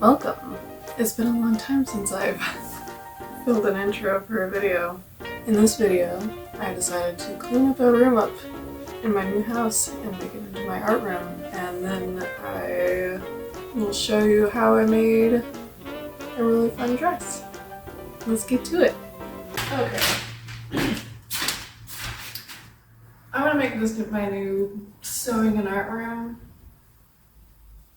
Welcome! It's been a long time since I've filmed an intro for a video. In this video, I decided to clean up a room up in my new house and make it into my art room, and then I will show you how I made a really fun dress. Let's get to it. Okay. I want to make this my new sewing and art room.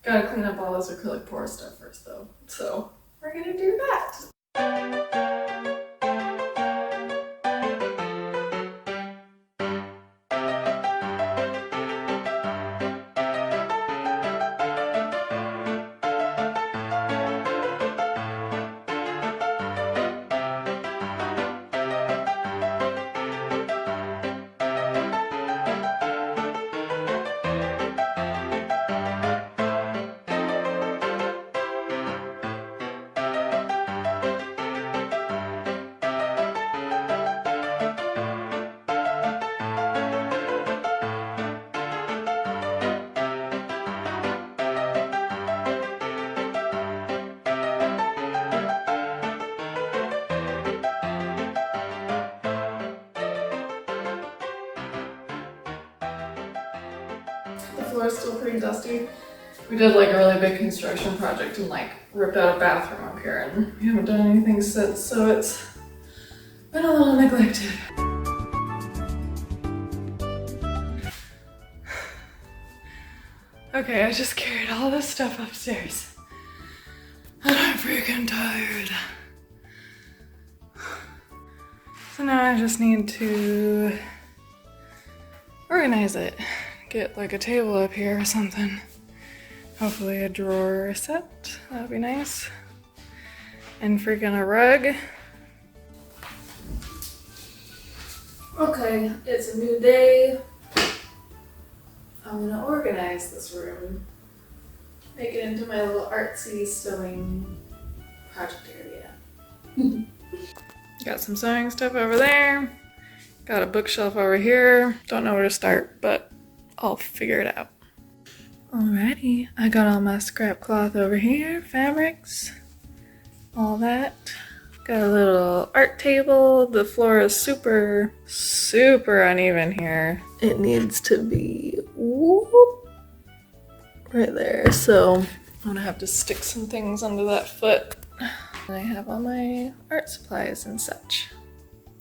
Gotta clean up all this acrylic pour stuff first though, so we're gonna do that. The floor is still pretty dusty. We did like a really big construction project and like ripped out a bathroom up here, and we haven't done anything since, so it's been a little neglected. Okay, I just carried all this stuff upstairs and I'm freaking tired. So now I just need to organize it. Get like a table up here or something. Hopefully a drawer set, that'd be nice. And freaking a rug. Okay, it's a new day. I'm gonna organize this room. Make it into my little artsy sewing project area. Got some sewing stuff over there. Got a bookshelf over here. Don't know where to start, but I'll figure it out. Alrighty, I got all my scrap cloth over here, fabrics, all that. Got a little art table. The floor is super uneven here. It needs to be whoop, right there, so I'm gonna have to stick some things under that foot. And I have all my art supplies and such.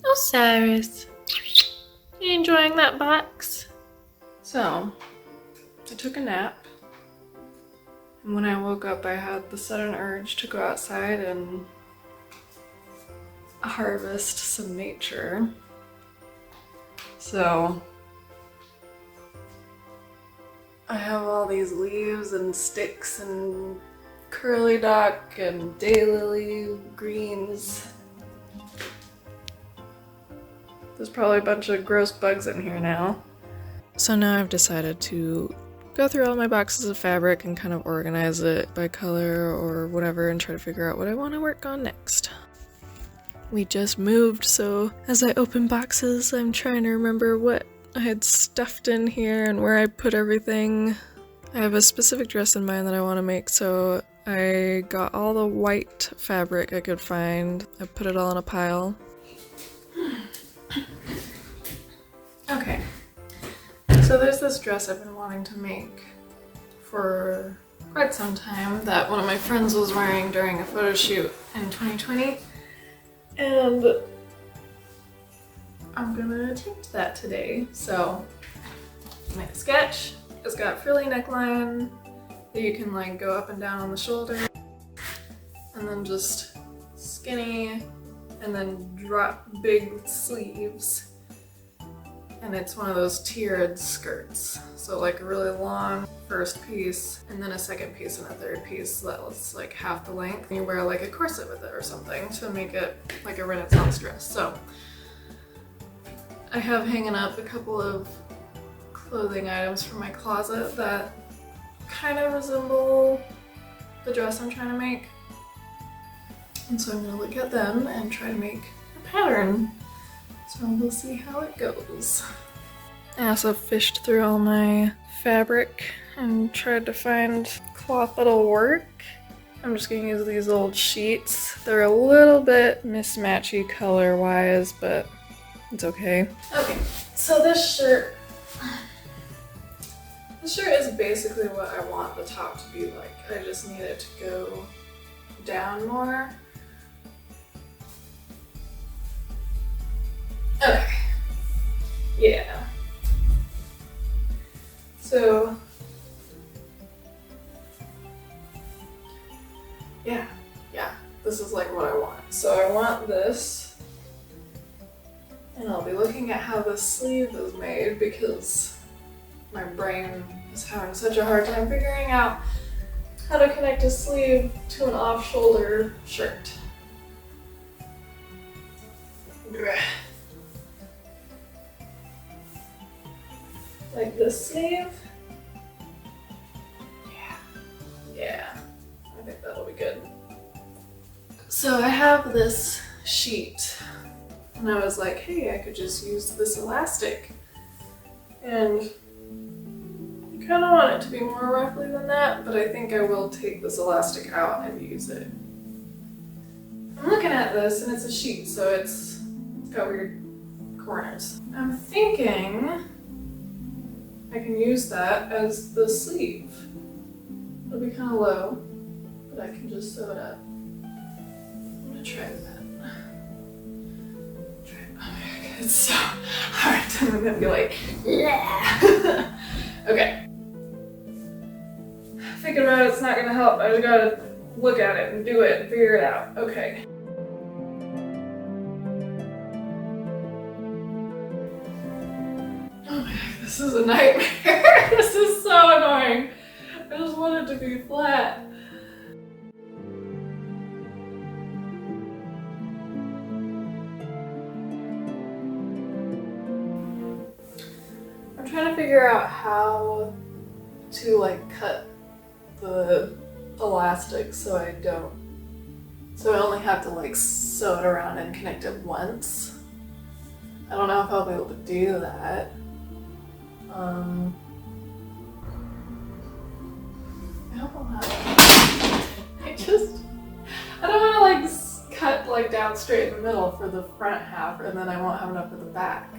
Oh, Cyrus, you enjoying that box? So, I took a nap, and when I woke up I had the sudden urge to go outside and harvest some nature. So, I have all these leaves and sticks and curly dock and daylily greens. There's probably a bunch of gross bugs in here now. So now I've decided to go through all my boxes of fabric and kind of organize it by color or whatever and try to figure out what I want to work on next. We just moved, so as I open boxes, I'm trying to remember what I had stuffed in here and where I put everything. I have a specific dress in mind that I want to make, so I got all the white fabric I could find. I put it all in a pile. Okay. So there's this dress I've been wanting to make for quite some time that one of my friends was wearing during a photo shoot in 2020, and I'm gonna attempt that today. So I made a sketch. It's got frilly neckline that you can like go up and down on the shoulder, and then just skinny, and then drop big sleeves. And it's one of those tiered skirts. So like a really long first piece, and then a second piece and a third piece that's like half the length. You wear like a corset with it or something to make it like a Renaissance dress. So I have hanging up a couple of clothing items from my closet that kind of resemble the dress I'm trying to make. And so I'm gonna look at them and try to make a pattern. So we'll see how it goes. I also fished through all my fabric and tried to find cloth that'll work. I'm just gonna use these old sheets. They're a little bit mismatchy color-wise, but it's okay. Okay, so this shirt is basically what I want the top to be like. I just need it to go down more. Okay. Yeah. So yeah, this is like what I want. So I want this, and I'll be looking at how the sleeve is made because my brain is having such a hard time figuring out how to connect a sleeve to an off-shoulder shirt. Like this sleeve. Yeah, I think that'll be good. So I have this sheet, and I was like, hey, I could just use this elastic. And I kind of want it to be more ruffly than that, but I think I will take this elastic out and use it. I'm looking at this, and it's a sheet, so it's got weird corners. I'm thinking I can use that as the sleeve. It'll be kind of low, but I can just sew it up. I'm gonna try that. Oh my God, it's so hard. I'm gonna be like, yeah. Okay. Thinking about it's not gonna help. I just gotta look at it and do it and figure it out. Okay. Oh my God, this is a nightmare. This is so annoying. I just want it to be flat. I'm trying to figure out how to like cut the elastic so I only have to like sew it around and connect it once. I don't know if I'll be able to do that. I hope I'm not. I don't want to like cut like down straight in the middle for the front half, and then I won't have enough for the back.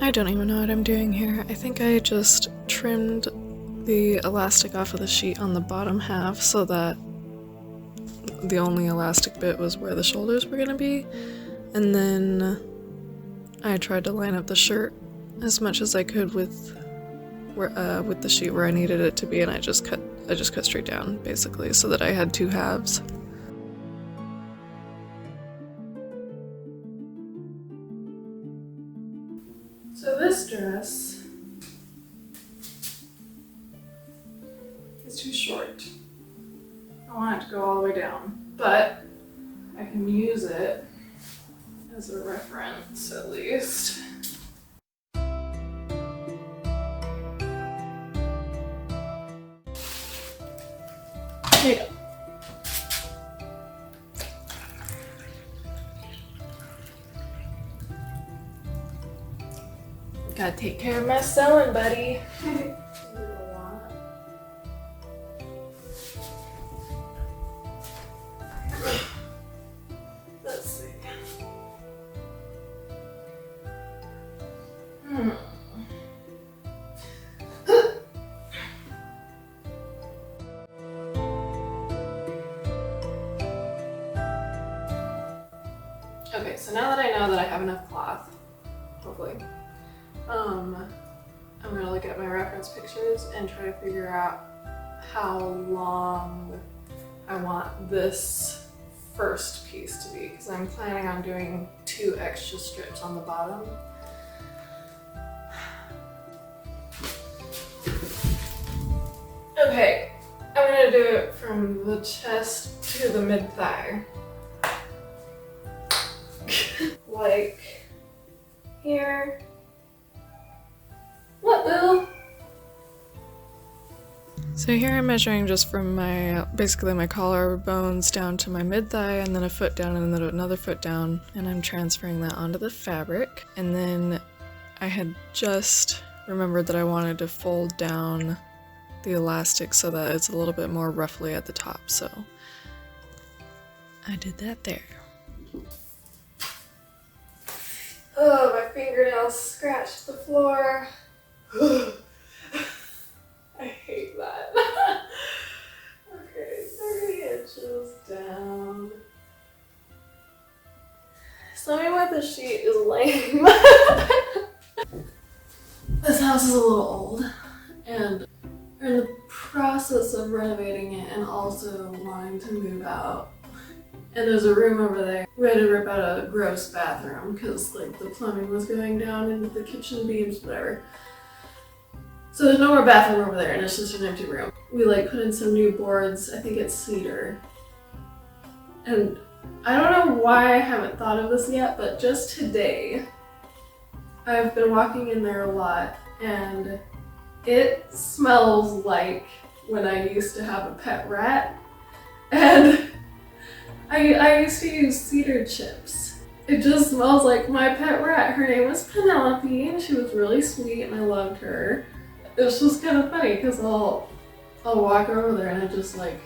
I don't even know what I'm doing here. I think I just trimmed the elastic off of the sheet on the bottom half so that the only elastic bit was where the shoulders were gonna be, and then I tried to line up the shirt as much as I could with the sheet where I needed it to be, and I just cut straight down basically so that I had two halves. So this dress is too short. I want it to go all the way down, but I can use it as a reference at least. There you go. Gotta take care of my sewing, buddy. Let's see. Okay, so now that I know that I have enough cloth, hopefully, I'm gonna look at my reference pictures and try to figure out how long I want this first piece to be, because I'm planning on doing 2 extra strips on the bottom. Okay, I'm gonna do it from the chest to the mid-thigh. Like here. What, Bill? So here I'm measuring just from basically my collarbones down to my mid-thigh, and then a foot down and then another foot down, and I'm transferring that onto the fabric. And then I had just remembered that I wanted to fold down the elastic so that it's a little bit more roughly at the top, so I did that there. Oh, my fingernails scratched the floor. I hate that. Okay, 30 inches down. Sewing with a sheet is lame. This house is a little old, and we're in the process of renovating it and also wanting to move out. And there's a room over there. We had to rip out a gross bathroom because like the plumbing was going down into the kitchen beams, whatever. So there's no more bathroom over there and it's just an empty room. We like put in some new boards. I think it's cedar. And I don't know why I haven't thought of this yet, but just today I've been walking in there a lot and it smells like when I used to have a pet rat. And I used to use cedar chips. It just smells like my pet rat. Her name was Penelope and she was really sweet and I loved her. It's just kind of funny because I'll walk over there and I just like,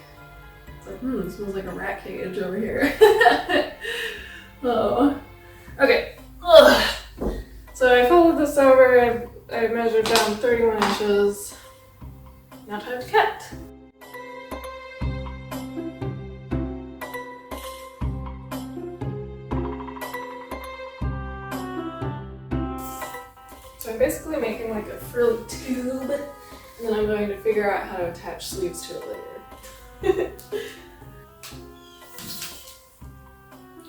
it's like, it smells like a rat cage over here. Oh, okay. Ugh. So I folded this over, I measured down 31 inches. Now time to cut. So I'm basically making like a frilly tube, and then I'm going to figure out how to attach sleeves to it later.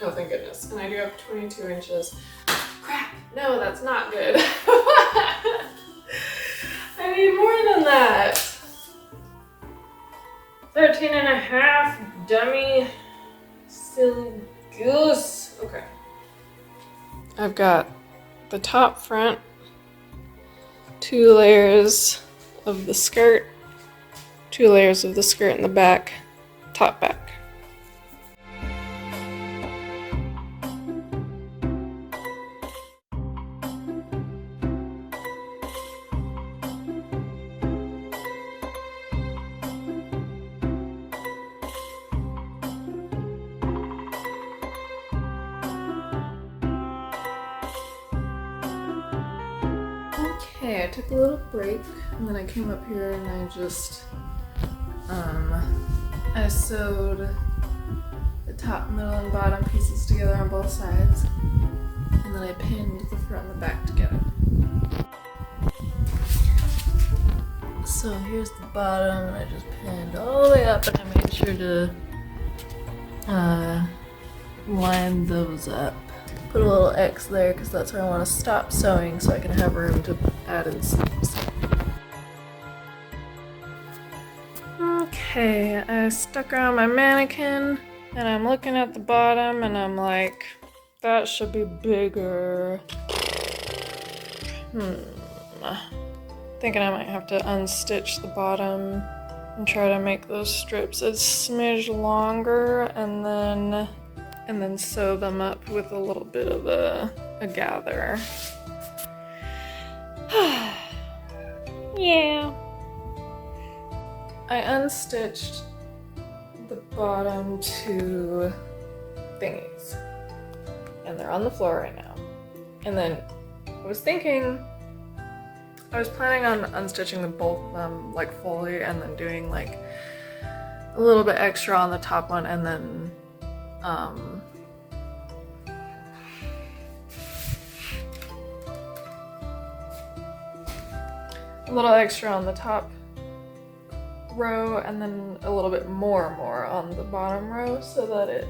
Oh, thank goodness. And I do have 22 inches. Crap! No, that's not good. I need more than that. 13 and a half, dummy. Silly goose. Okay. I've got the top front, 2 layers of the skirt, 2 layers of the skirt in the back, top back. Okay, I took a little break and then I came up here and I just I sewed the top, middle, and bottom pieces together on both sides, and then I pinned the front and the back together. So here's the bottom, and I just pinned all the way up, and I made sure to line those up. Put a little X there because that's where I want to stop sewing so I can have room to add in sleeves. Okay, I stuck around my mannequin and I'm looking at the bottom and I'm like, that should be bigger. Thinking I might have to unstitch the bottom and try to make those strips a smidge longer and then sew them up with a little bit of a gather. Yeah. I unstitched the bottom 2 thingies, and they're on the floor right now. And then I was planning on unstitching the both of them like fully and then doing like a little bit extra on the top one and then a little extra on the top row and then a little bit more on the bottom row so that it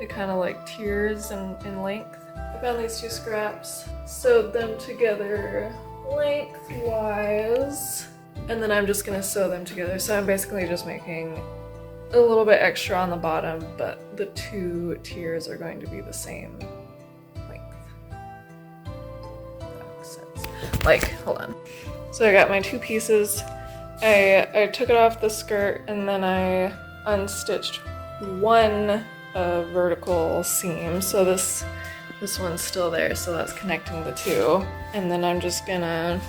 kind of like tiers in length. I found these 2 scraps, sewed them together lengthwise, and then I'm just gonna sew them together. So I'm basically just making a little bit extra on the bottom, but the 2 tiers are going to be the same length. That makes sense. Like, hold on. So I got my 2 pieces I took it off the skirt and then I unstitched one vertical seam. So this one's still there, so that's connecting the two. And then I'm just gonna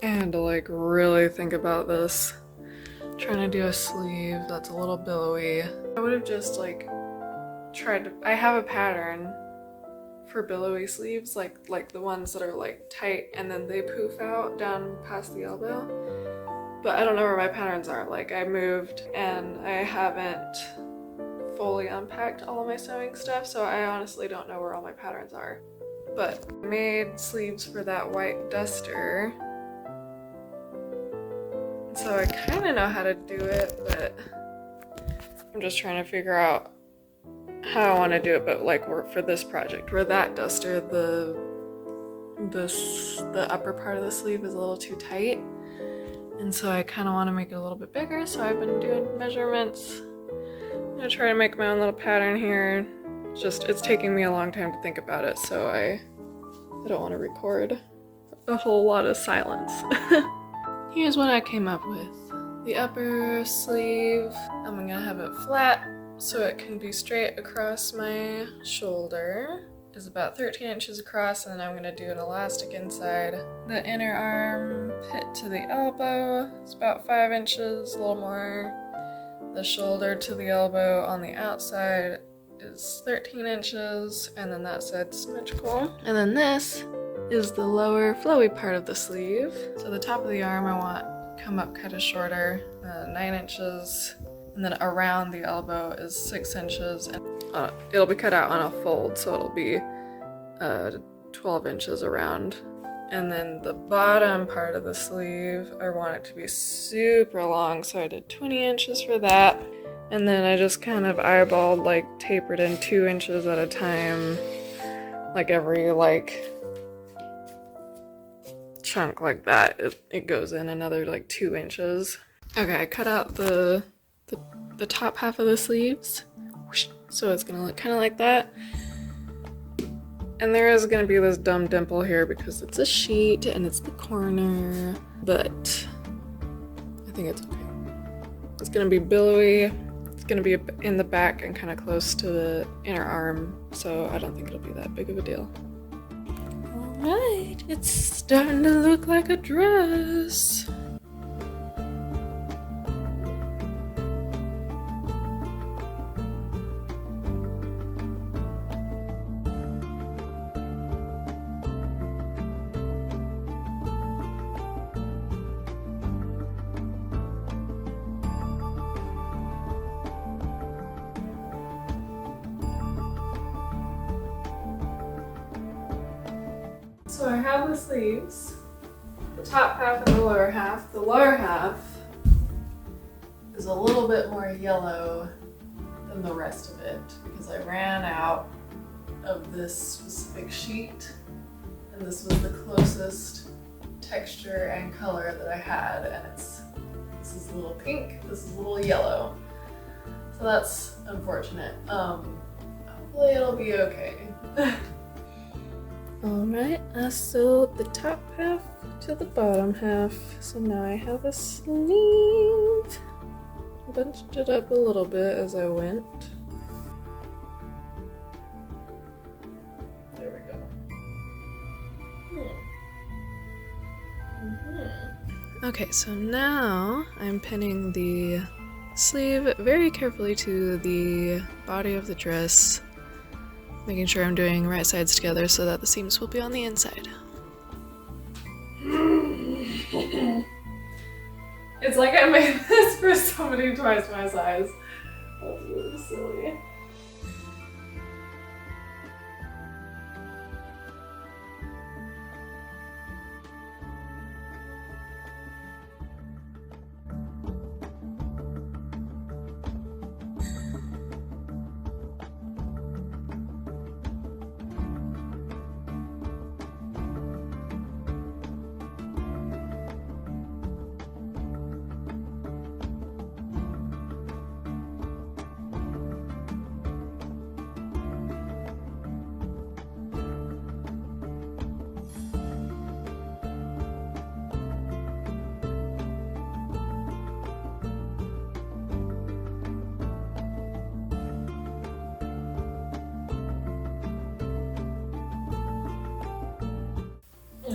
I had to like really think about this. Trying to do a sleeve that's a little billowy. I would have just like tried to, I have a pattern for billowy sleeves, like the ones that are like tight and then they poof out down past the elbow. But I don't know where my patterns are. Like I moved and I haven't fully unpacked all of my sewing stuff, so I honestly don't know where all my patterns are. But I made sleeves for that white duster. So I kind of know how to do it, but I'm just trying to figure out how I want to do it. But like for this project, where that duster, the upper part of the sleeve is a little too tight, and so I kind of want to make it a little bit bigger. So I've been doing measurements. I'm gonna try to make my own little pattern here. It's taking me a long time to think about it, so I don't want to record a whole lot of silence. Here's what I came up with. The upper sleeve, I'm gonna have it flat so it can be straight across my shoulder. It's about 13 inches across, and then I'm gonna do an elastic inside. The inner armpit to the elbow is about 5 inches, a little more. The shoulder to the elbow on the outside is 13 inches, and then that side's symmetrical. And then this is the lower flowy part of the sleeve. So the top of the arm I want come up kind of shorter, 9 inches, and then around the elbow is 6 inches, and it'll be cut out on a fold, so it'll be 12 inches around. And then the bottom part of the sleeve, I want it to be super long, so I did 20 inches for that. And then I just kind of eyeballed, like tapered in 2 inches at a time, like every like chunk like that, it goes in another like 2 inches. Okay, I cut out the top half of the sleeves, so it's gonna look kind of like that. And there is gonna be this dumb dimple here because it's a sheet and it's the corner, but I think it's okay. It's gonna be billowy. It's gonna be in the back and kind of close to the inner arm, so I don't think it'll be that big of a deal. Alright, it's starting to look like a dress. So I have the sleeves, the top half and the lower half. The lower half is a little bit more yellow than the rest of it because I ran out of this specific sheet, and this was the closest texture and color that I had, and this is a little pink, this is a little yellow. So that's unfortunate. Hopefully it'll be okay. Alright, I sewed the top half to the bottom half, so now I have a sleeve. Bunched it up a little bit as I went. There we go. Okay, so now I'm pinning the sleeve very carefully to the body of the dress, making sure I'm doing right sides together so that the seams will be on the inside. It's like I made this for somebody twice my size. That's really silly.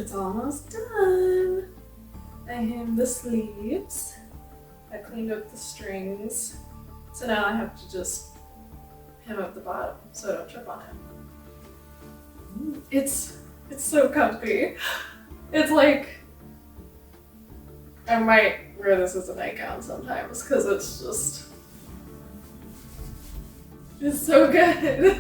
It's almost done. I hemmed the sleeves. I cleaned up the strings. So now I have to just hem up the bottom so I don't trip on it. It's so comfy. It's like, I might wear this as a nightgown sometimes because it's just, it's so good.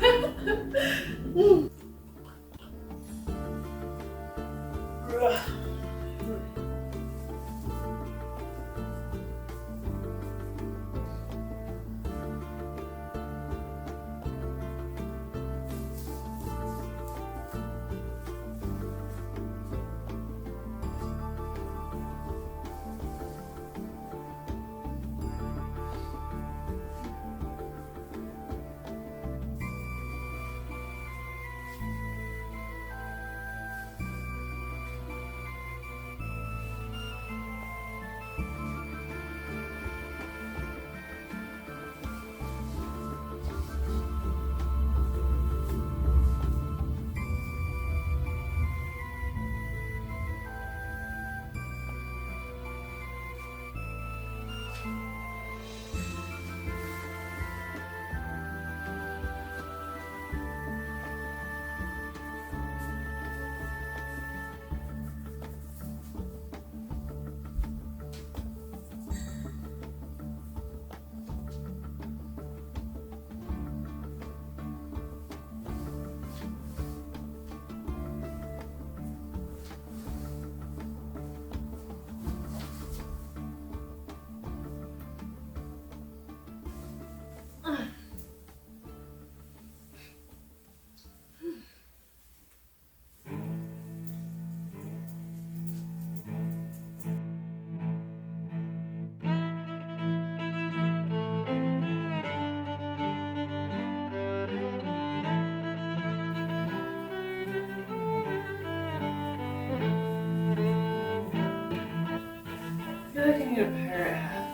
I feel like I need a parrot hat.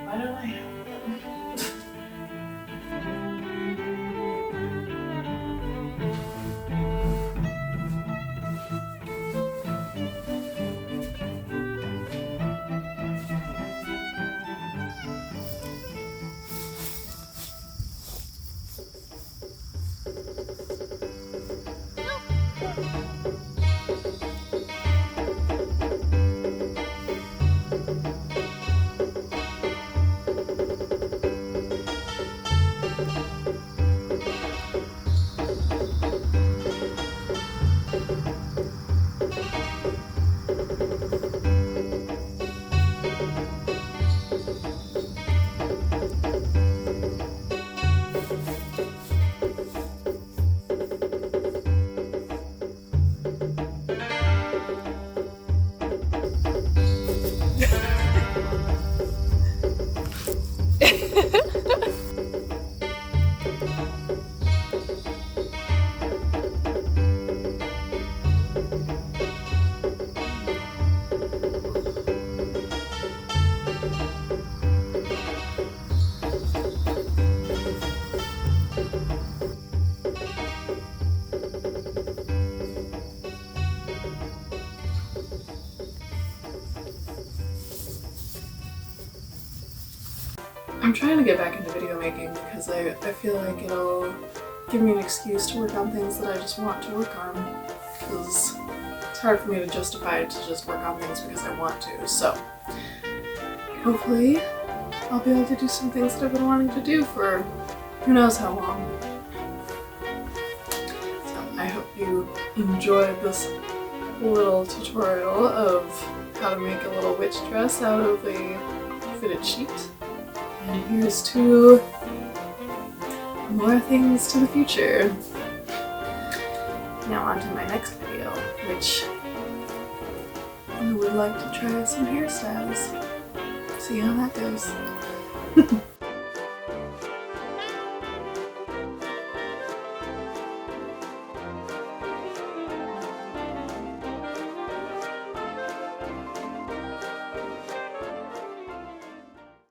Why don't I have one? I'm trying to get back into video making because I feel like it'll give me an excuse to work on things that I just want to work on, because it's hard for me to justify it to just work on things because I want to. So hopefully I'll be able to do some things that I've been wanting to do for who knows how long. So I hope you enjoyed this little tutorial of how to make a little witch dress out of a fitted sheet. And here's to more things to the future. Now on to my next video, which I would like to try some hairstyles. See how that goes.